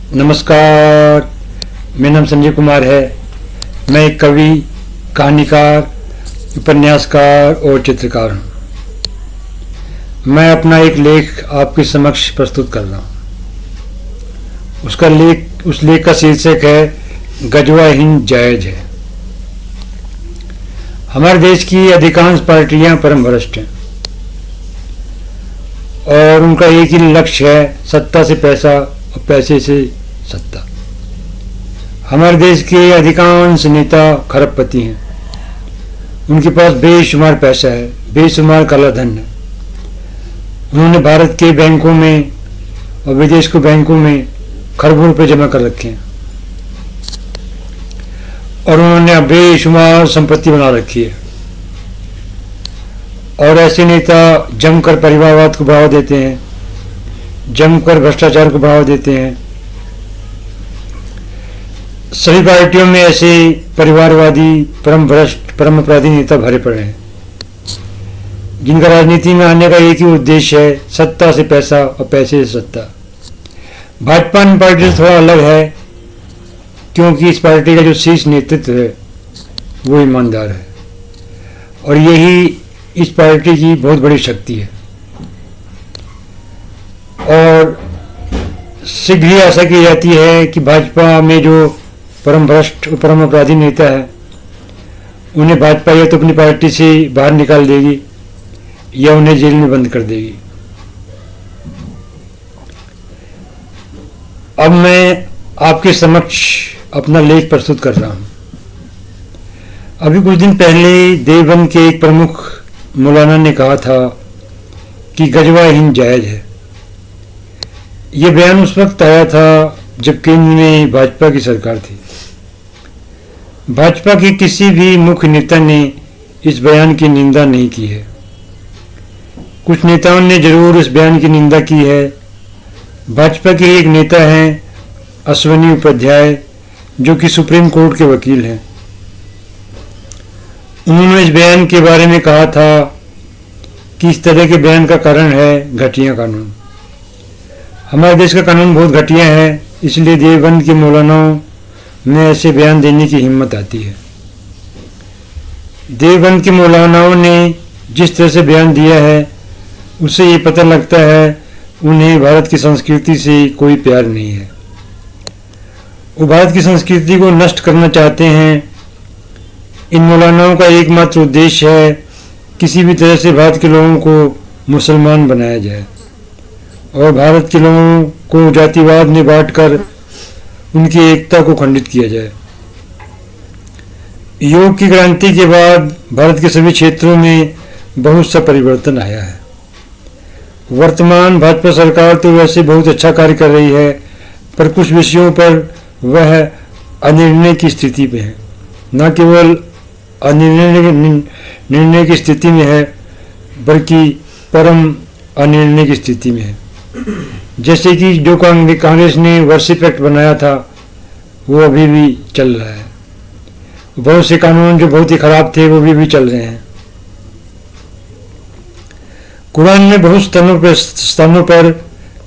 नमस्कार, मेरा नाम संजय कुमार है। मैं एक कवि, कहानीकार, उपन्यासकार और चित्रकार हूँ। मैं अपना एक लेख आपके समक्ष प्रस्तुत कर रहा हूँ। उस लेख का शीर्षक है गजवा हिंद जायज है। हमारे देश की अधिकांश पार्टियां परम भ्रष्ट हैं और उनका एक ही लक्ष्य है सत्ता से पैसा और पैसे से सत्ता। हमारे देश के अधिकांश नेता खरबपति हैं। उनके पास बेशुमार पैसा है, बेशुमार काला धन है। उन्होंने भारत के बैंकों में और विदेश के बैंकों में खरबों रुपए जमा कर रखे हैं और उन्होंने बेशुमार संपत्ति बना रखी है। और ऐसे नेता जमकर परिवारवाद को बढ़ावा देते हैं, जमकर भ्रष्टाचार को बढ़ावा देते हैं। सभी पार्टियों में ऐसे परिवारवादी, परम भ्रष्ट, परम अपराधी नेता भरे पड़े हैं जिनका राजनीति में आने का एक ही उद्देश्य है सत्ता से पैसा और पैसे से सत्ता। भाजपा पार्टी से थोड़ा अलग है क्योंकि इस पार्टी का जो शीर्ष नेतृत्व है वो ईमानदार है और यही इस पार्टी की बहुत बड़ी शक्ति है। और शीघ्र ही आशा की जाती है कि भाजपा में जो परम भ्रष्ट, परम अपराधी नेता है उन्हें भाजपा या तो अपनी पार्टी से बाहर निकाल देगी या उन्हें जेल में बंद कर देगी। अब मैं आपके समक्ष अपना लेख प्रस्तुत कर रहा हूँ। अभी कुछ दिन पहले देवबंद के एक प्रमुख मौलाना ने कहा था कि गजवा हिंद जायज है। यह बयान उस वक्त आया था जब केंद्र में भाजपा की सरकार थी। भाजपा के किसी भी मुख्य नेता ने इस बयान की निंदा नहीं की है। कुछ नेताओं ने जरूर इस बयान की निंदा की है। भाजपा के एक नेता हैं अश्विनी उपाध्याय, जो कि सुप्रीम कोर्ट के वकील हैं। उन्होंने इस बयान के बारे में कहा था कि इस तरह के बयान का कारण है घटिया कानून। हमारे देश का कानून बहुत घटिया है, इसलिए देवबंद के मौलानाओं में ऐसे बयान देने की हिम्मत आती है। देवबंद के मौलानाओं ने जिस तरह से बयान दिया है उससे ये पता लगता है उन्हें भारत की संस्कृति से कोई प्यार नहीं है। वो भारत की संस्कृति को नष्ट करना चाहते हैं। इन मौलानाओं का एकमात्र उद्देश्य है किसी भी तरह से भारत के लोगों को मुसलमान बनाया जाए और भारत के लोगों को जातिवाद में बांटकर उनकी एकता को खंडित किया जाए। योग की क्रांति के बाद भारत के सभी क्षेत्रों में बहुत सा परिवर्तन आया है। वर्तमान भाजपा सरकार तो वैसे बहुत अच्छा कार्य कर रही है, पर कुछ विषयों पर वह अनिर्णय की स्थिति में है। न केवल निर्णय की स्थिति में है बल्कि परम अनिर्णय की स्थिति में है। जैसे कि जो कांग्रेस ने वर्शिप एक्ट बनाया था वो अभी भी चल रहा है। बहुत से कानून जो बहुत ही खराब थे वो भी चल रहे हैं। कुरान में बहुत स्थानों पर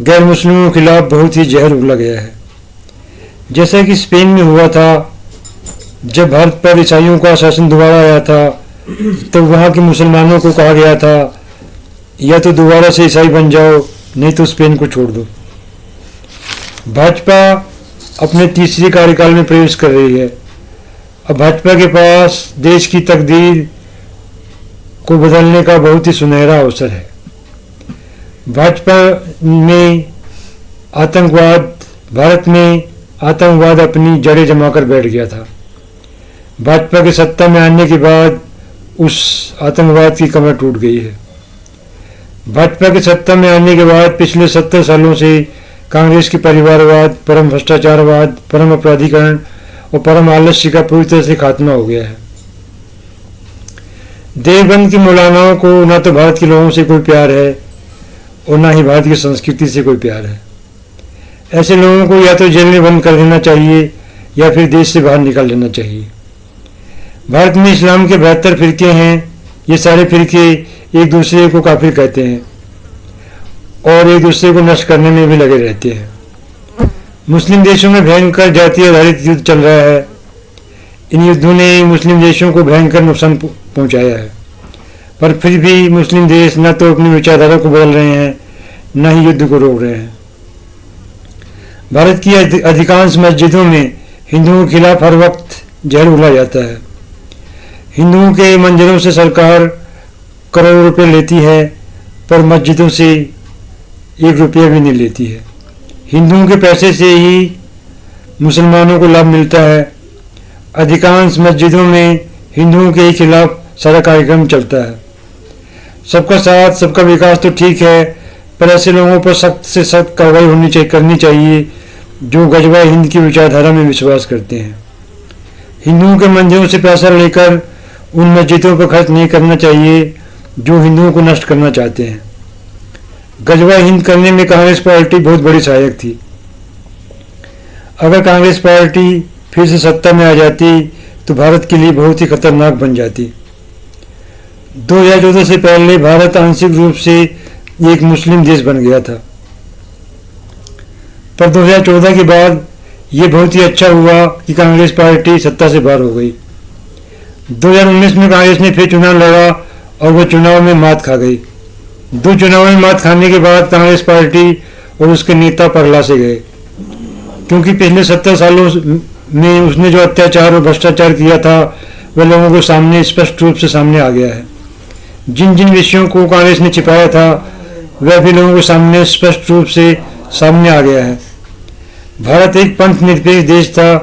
गैर मुस्लिमों के खिलाफ बहुत ही जहर उगला गया है। जैसा कि स्पेन में हुआ था, जब भारत पर ईसाइयों का शासन दोबारा आया था तो वहाँ के मुसलमानों को कहा गया था या तो दोबारा से ईसाई बन जाओ नहीं तो स्पेन को छोड़ दो। भाजपा अपने तीसरे कार्यकाल में प्रवेश कर रही है। अब भाजपा के पास देश की तकदीर को बदलने का बहुत ही सुनहरा अवसर है। भाजपा में भारत में आतंकवाद अपनी जड़ें जमाकर बैठ गया था। भाजपा के सत्ता में आने के बाद उस आतंकवाद की कमर टूट गई है। भाजपा के सत्ता में आने के बाद पिछले 70 सालों से कांग्रेस के परिवारवाद, परम भ्रष्टाचारवाद, परम अपराधीकरण और परम आलस्य का पूरी तरह से खात्मा हो गया है। देवबंद के मौलानाओं को न तो भारत के लोगों से कोई प्यार है और न ही भारत की संस्कृति से कोई प्यार है। ऐसे लोगों को या तो जेल में बंद कर देना चाहिए या फिर देश से बाहर निकाल देना चाहिए। भारत में इस्लाम के 72 फिरके हैं। ये सारे फिरके एक दूसरे को काफिर कहते हैं और एक दूसरे को नष्ट करने में भी लगे रहते हैं। मुस्लिम देशों में भयंकर जाति आधारित युद्ध चल रहा है। इन युद्धों ने मुस्लिम देशों को भयंकर नुकसान पहुंचाया है, पर फिर भी मुस्लिम देश न तो अपनी विचारधारा को बदल रहे हैं, न ही युद्ध को रोक रहे हैं। भारत की अधिकांश मस्जिदों में हिंदुओं के खिलाफ हर वक्त जहर उगला जाता है। हिंदुओं के मंदिरों से सरकार करोड़ों रुपए लेती है, पर मस्जिदों से 1 रुपया भी नहीं लेती है। हिंदुओं के पैसे से ही मुसलमानों को लाभ मिलता है। अधिकांश मस्जिदों में हिंदुओं के खिलाफ सारा कार्यक्रम चलता है। सबका साथ सबका विकास तो ठीक है, पर ऐसे लोगों पर सख्त से सख्त कार्रवाई करनी चाहिए जो गजवा हिंद की विचारधारा में विश्वास करते हैं। हिंदुओं के मंदिरों से पैसा लेकर उन मस्जिदों पर खर्च नहीं करना चाहिए जो हिंदुओं को नष्ट करना चाहते हैं। गजवा हिंद करने में कांग्रेस पार्टी बहुत बड़ी सहायक थी। अगर कांग्रेस पार्टी फिर से सत्ता में आ जाती तो भारत के लिए बहुत ही खतरनाक बन जाती। 2014 से पहले भारत आंशिक रूप से एक मुस्लिम देश बन गया था, पर 2014 के बाद ये बहुत ही अच्छा हुआ कि कांग्रेस पार्टी सत्ता से बाहर हो गई। 2019 में कांग्रेस ने फिर चुनाव लड़ा और वह चुनाव में मात खा गई। 2 चुनाव में मात खाने के बाद कांग्रेस पार्टी और उसके नेता पगला से गए, क्योंकि पिछले 70 सालों में उसने जो अत्याचार और भ्रष्टाचार किया था वह लोगों को सामने स्पष्ट रूप से सामने आ गया है। जिन जिन विषयों को कांग्रेस ने छिपाया था वह भी लोगों के सामने स्पष्ट रूप से सामने आ गया है। भारत एक पंथ निरपेक्ष देश था,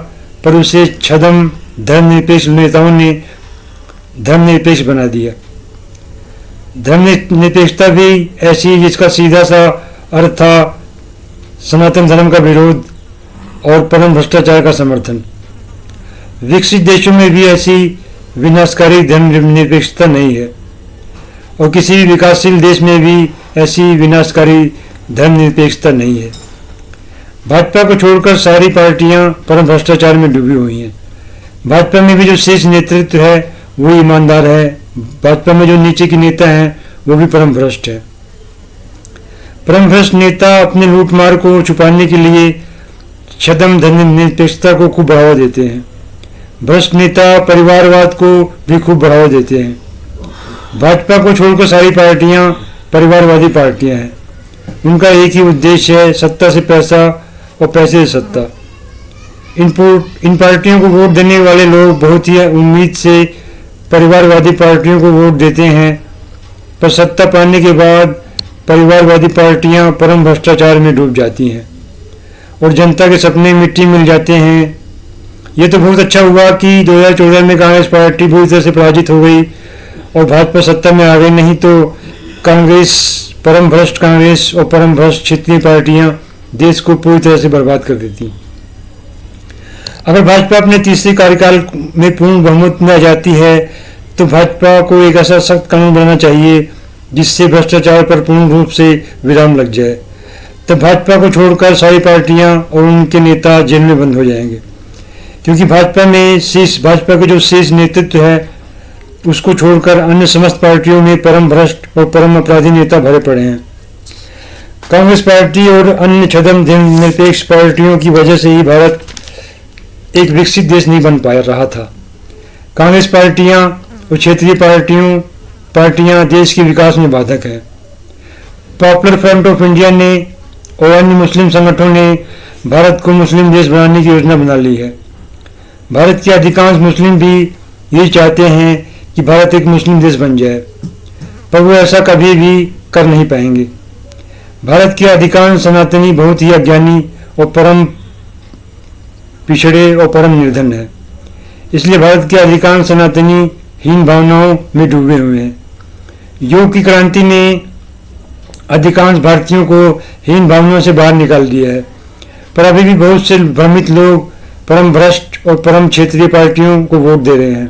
पर उसे छद्म धर्मनिरपेक्ष नेताओं ने धर्मनिरपेक्ष बना दिया। धर्मनिरपेक्षता भी ऐसी है जिसका सीधा सा अर्थ था सनातन धर्म का विरोध और परम भ्रष्टाचार का समर्थन। विकसित देशों में भी ऐसी विनाशकारी धर्मनिरपेक्षता नहीं है, और किसी भी विकासशील देश में भी ऐसी विनाशकारी धर्मनिरपेक्षता नहीं है। भाजपा को छोड़कर सारी पार्टियां परम भ्रष्टाचार में डूबी हुई हैं। भाजपा में भी जो शीर्ष नेतृत्व है वो ईमानदार है। भाजपा में जो नीचे के नेता हैं वो भी परम भ्रष्ट है। परम भ्रष्ट नेता अपने लूटमार को छुपाने के लिए छद्म धर्मनिरपेक्षता को खूब बढ़ावा देते हैं। भ्रष्ट नेता परिवारवाद को भी खूब बढ़ावा देते हैं। भाजपा को छोड़कर सारी पार्टियां परिवारवादी पार्टियां हैं। उनका एक ही उद्देश्य है, सत्ता से पैसा और पैसे से सत्ता। इन पार्टियों को वोट देने वाले लोग बहुत ही उम्मीद से परिवारवादी पार्टियों को वोट देते हैं, पर सत्ता पाने के बाद परिवारवादी पार्टियां परम भ्रष्टाचार में डूब जाती हैं और जनता के सपने मिट्टी मिल जाते हैं। ये तो बहुत अच्छा हुआ कि 2014 में कांग्रेस पार्टी पूरी तरह से पराजित हो गई और भाजपा सत्ता में आ गई, नहीं तो कांग्रेस, परम भ्रष्ट कांग्रेस और परम भ्रष्ट क्षेत्रीय पार्टियां देश को पूरी तरह से बर्बाद कर देती। अगर भाजपा अपने तीसरे कार्यकाल में पूर्ण बहुमत में आ जाती है तो भाजपा को एक ऐसा सख्त कानून बनाना चाहिए जिससे भ्रष्टाचार पर पूर्ण रूप से विराम लग जाए। तब भाजपा को छोड़कर सारी पार्टियां और उनके नेता जेल में बंद हो जाएंगे, क्योंकि भाजपा के जो शीर्ष नेतृत्व है उसको छोड़कर अन्य समस्त पार्टियों में परम भ्रष्ट और परम अपराधी नेता भरे पड़े हैं। कांग्रेस पार्टी और अन्य छद्म धर्मनिरपेक्ष पार्टियों की वजह से ही भारत एक विकसित देश नहीं बन पा रहा था। कांग्रेस पार्टियां और क्षेत्रीय पार्टियां देश के विकास में बाधक है। पॉपुलर फ्रंट ऑफ इंडिया ने और अन्य मुस्लिम संगठनों ने भारत को मुस्लिम देश बनाने की योजना बना ली है। भारत के अधिकांश मुस्लिम भी यही चाहते हैं कि भारत एक मुस्लिम देश बन जाए, पर वो ऐसा कभी भी कर नहीं पाएंगे। भारत के अधिकांश सनातनी बहुत ही अज्ञानी और परम पिछड़े और परम निर्धन है, इसलिए भारत के अधिकांश सनातनी हीन भावनाओं में डूबे हुए हैं। योग की क्रांति ने अधिकांश भारतीयों को हीन भावनाओं से बाहर निकाल दिया है, पर अभी भी बहुत से भ्रमित लोग परम भ्रष्ट और परम क्षेत्रीय पार्टियों को वोट दे रहे हैं।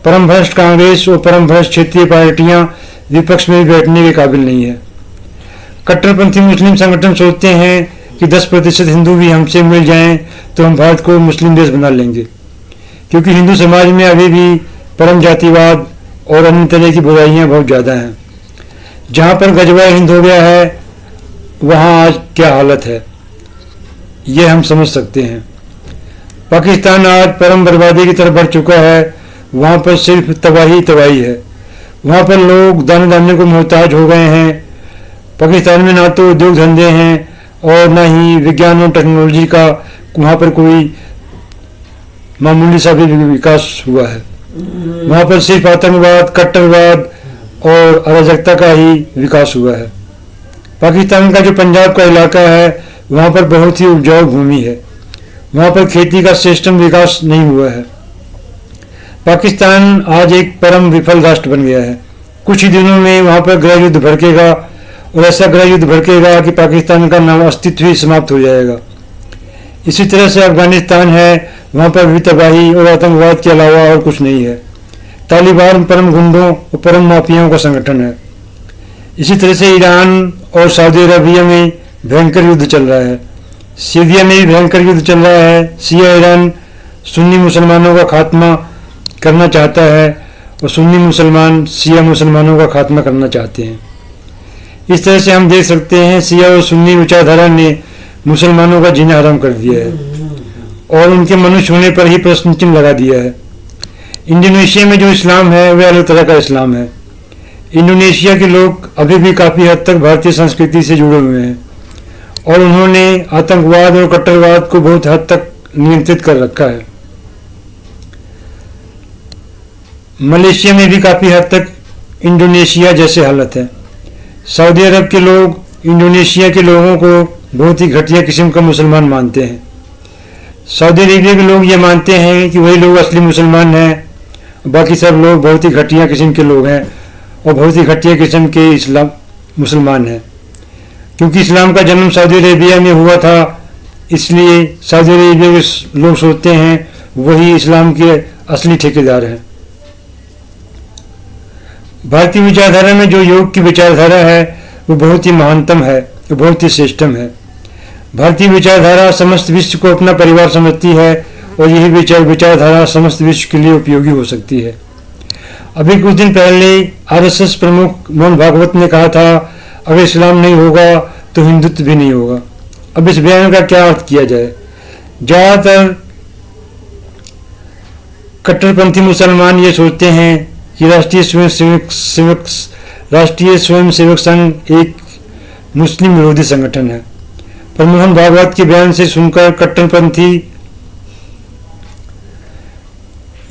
परम भ्रष्ट कांग्रेस और परम भ्रष्ट क्षेत्रीय पार्टियां विपक्ष में भी बैठने के काबिल नहीं है। कट्टरपंथी मुस्लिम संगठन सोचते हैं कि 10% हिंदू भी हमसे मिल जाएं तो हम भारत को मुस्लिम देश बना लेंगे, क्योंकि हिंदू समाज में अभी भी परम जातिवाद और अन्य तरह की बुराइयां बहुत ज़्यादा हैं। जहां पर गजवा हिंद हो गया है वहां आज क्या हालत है। ये हम समझ सकते हैं। पाकिस्तान आज परम बर्बादी की तरफ बढ़ चुका है। वहाँ पर सिर्फ तबाही तबाही है। वहाँ पर लोग दाने दाने को मोहताज हो गए हैं। पाकिस्तान में ना तो उद्योग धंधे हैं और ना ही विज्ञान और टेक्नोलॉजी का वहाँ पर कोई मामूली सा भी विकास हुआ है। वहाँ पर सिर्फ आतंकवाद, कट्टरवाद और अराजकता का ही विकास हुआ है। पाकिस्तान का जो पंजाब का इलाका है वहाँ पर बहुत ही उपजाऊ भूमि है। वहाँ पर खेती का सिस्टम विकास नहीं हुआ है। पाकिस्तान आज एक परम विफल राष्ट्र बन गया है। कुछ ही दिनों में वहाँ पर गृह युद्ध भड़केगा और ऐसा गृह युद्ध भड़केगा कि पाकिस्तान का नाम अस्तित्व ही समाप्त हो जाएगा। इसी तरह से अफगानिस्तान है, वहाँ पर भी तबाही और आतंकवाद के अलावा और कुछ नहीं है। तालिबान परम गुंडों और परम माफियाओं का संगठन है। इसी तरह से ईरान और सऊदी अरबिया में भयंकर युद्ध चल रहा है। सीरिया में भी भयंकर युद्ध चल रहा है। शिया ईरान सुन्नी मुसलमानों का खात्मा करना चाहता है और सुन्नी मुसलमान शिया मुसलमानों का खात्मा करना चाहते हैं। इस तरह से हम देख सकते हैं शिया और सुन्नी विचारधारा ने मुसलमानों का जीना हराम कर दिया है और उनके मनुष्य होने पर ही प्रश्न चिन्ह लगा दिया है। इंडोनेशिया में जो इस्लाम है वह अलग तरह का इस्लाम है। इंडोनेशिया के लोग अभी भी काफ़ी हद तक भारतीय संस्कृति से जुड़े हुए हैं और उन्होंने आतंकवाद और कट्टरवाद को बहुत हद तक नियंत्रित कर रखा है। मलेशिया में भी काफ़ी हद तक इंडोनेशिया जैसे हालत है। सऊदी अरब के लोग इंडोनेशिया के लोगों को बहुत ही घटिया किस्म का मुसलमान मानते हैं। सऊदी अरेबिया के लोग ये मानते हैं कि वही लोग असली मुसलमान हैं, बाकी सब लोग बहुत ही घटिया किस्म के लोग हैं और बहुत ही घटिया किस्म के इस्लाम मुसलमान हैं। क्योंकि इस्लाम का जन्म सऊदी अरेबिया में हुआ था, इसलिए सऊदी अरेबिया के लोग सोचते हैं वही इस्लाम के असली ठेकेदार हैं। भारतीय विचारधारा में जो योग की विचारधारा है वो बहुत ही महानतम है, वो बहुत ही श्रेष्ठम है। भारतीय विचारधारा समस्त विश्व को अपना परिवार समझती है और यही विचारधारा समस्त विश्व के लिए उपयोगी हो सकती है। अभी कुछ दिन पहले आरएसएस प्रमुख मोहन भागवत ने कहा था अगर इस्लाम नहीं होगा तो हिंदुत्व भी नहीं होगा। अब इस बयान का क्या अर्थ किया जाए? ज़्यादातर कट्टरपंथी मुसलमान ये सोचते हैं कि राष्ट्रीय स्वयंसेवक संघ एक मुस्लिम विरोधी संगठन है। पर मोहन भागवत के बयान से सुनकर कट्टरपंथी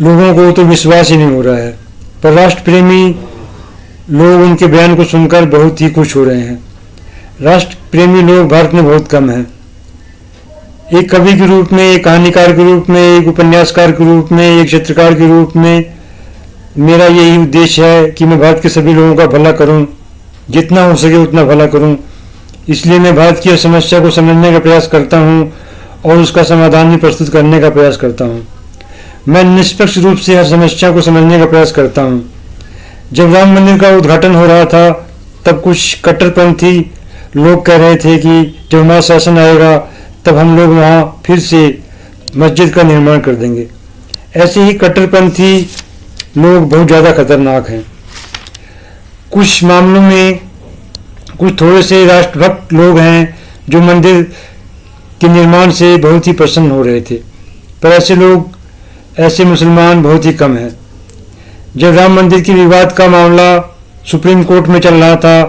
लोगों को तो विश्वास ही नहीं हो रहा है, पर राष्ट्र प्रेमी लोग उनके बयान को सुनकर बहुत ही खुश हो रहे हैं। राष्ट्र प्रेमी लोग भारत में बहुत कम हैं। एक कवि के रूप में, एक कहानीकार के रूप में, एक उपन्यासकार के रूप में, एक चित्रकार के रूप में मेरा यही उद्देश्य है कि मैं भारत के सभी लोगों का भला करूं, जितना हो सके उतना भला करूं। इसलिए मैं भारत की समस्या को समझने का प्रयास करता हूं और उसका समाधान भी प्रस्तुत करने का प्रयास करता हूं। मैं निष्पक्ष रूप से हर समस्या को समझने का प्रयास करता हूं। जब राम मंदिर का उद्घाटन हो रहा था तब कुछ कट्टरपंथी लोग कह रहे थे कि जब हमारा शासन आएगा तब हम लोग वहाँ फिर से मस्जिद का निर्माण कर देंगे। ऐसे ही कट्टरपंथी लोग बहुत ज़्यादा खतरनाक हैं। कुछ मामलों में कुछ थोड़े से राष्ट्रभक्त लोग हैं जो मंदिर के निर्माण से बहुत ही प्रसन्न हो रहे थे, पर ऐसे मुसलमान बहुत ही कम हैं। जब राम मंदिर के विवाद का मामला सुप्रीम कोर्ट में चल रहा था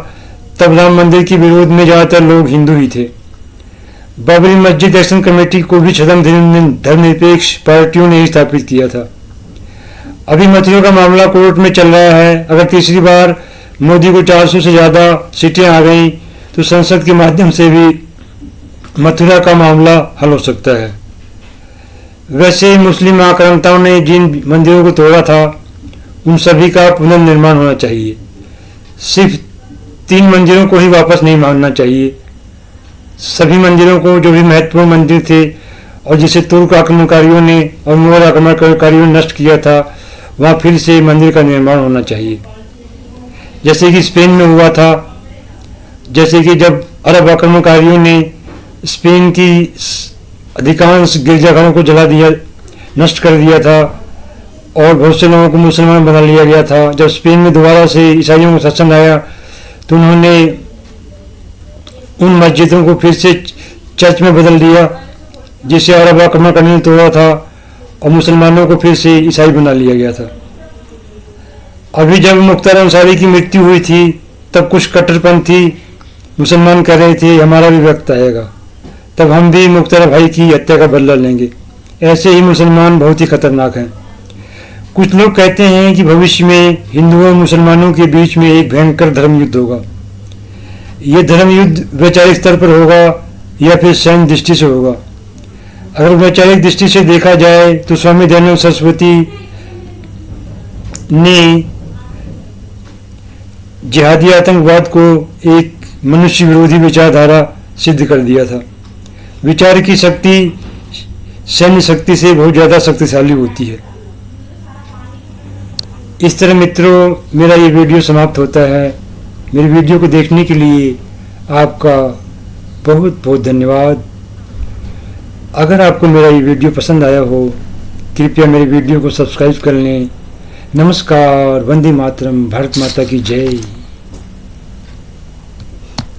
तब राम मंदिर के विरोध में ज़्यादातर लोग हिंदू ही थे। बाबरी मस्जिद एक्शन कमेटी को भी धर्मनिरपेक्ष पार्टियों ने ही स्थापित किया था। अभी मथुरा का मामला कोर्ट में चल रहा है। अगर तीसरी बार मोदी को 400 से ज़्यादा सीटें आ गई तो संसद के माध्यम से भी मथुरा का मामला हल हो सकता है। वैसे मुस्लिम आक्रांताओं ने जिन मंदिरों को तोड़ा था उन सभी का पुनर्निर्माण होना चाहिए। सिर्फ 3 मंदिरों को ही वापस नहीं मानना चाहिए। सभी मंदिरों को, जो भी महत्वपूर्ण मंदिर थे और जिसे तुर्क आक्रमणकारियों ने और मुगल आक्रमणकारियों ने नष्ट किया था, वहाँ फिर से मंदिर का निर्माण होना चाहिए, जैसे कि स्पेन में हुआ था। जैसे कि जब अरब आक्रमणकारियों ने स्पेन की अधिकांश गिरजाघरों को जला दिया, नष्ट कर दिया था और बहुत से लोगों को मुसलमान बना लिया गया था। जब स्पेन में दोबारा से ईसाइयों का शासन आया तो उन्होंने उन मस्जिदों को फिर से चर्च में बदल दिया जिसे अरब आक्रमणकारियों ने तोड़ा था और मुसलमानों को फिर से ईसाई बना लिया गया था। अभी जब मुख्तार अंसारी की मृत्यु हुई थी तब कुछ कट्टरपंथी मुसलमान कह रहे थे हमारा भी वक्त आएगा, तब हम भी मुख्तार भाई की हत्या का बदला लेंगे। ऐसे ही मुसलमान बहुत ही खतरनाक हैं। कुछ लोग कहते हैं कि भविष्य में हिंदुओं और मुसलमानों के बीच में एक भयंकर धर्म युद्ध होगा। यह धर्म युद्ध वैचारिक स्तर पर होगा या फिर सैन्य दृष्टि से होगा। अगर वैचारिक दृष्टि से देखा जाए तो स्वामी दयानंद सरस्वती ने जिहादी आतंकवाद को एक मनुष्य विरोधी विचारधारा सिद्ध कर दिया था। विचार की शक्ति सैन्य शक्ति से बहुत ज़्यादा शक्तिशाली होती है। इस तरह मित्रों, मेरा ये वीडियो समाप्त होता है। मेरी वीडियो को देखने के लिए आपका बहुत बहुत धन्यवाद। अगर आपको मेरा ये वीडियो पसंद आया हो, कृपया मेरे वीडियो को सब्सक्राइब कर लें। नमस्कार, वंदे मातरम, भारत माता की जय।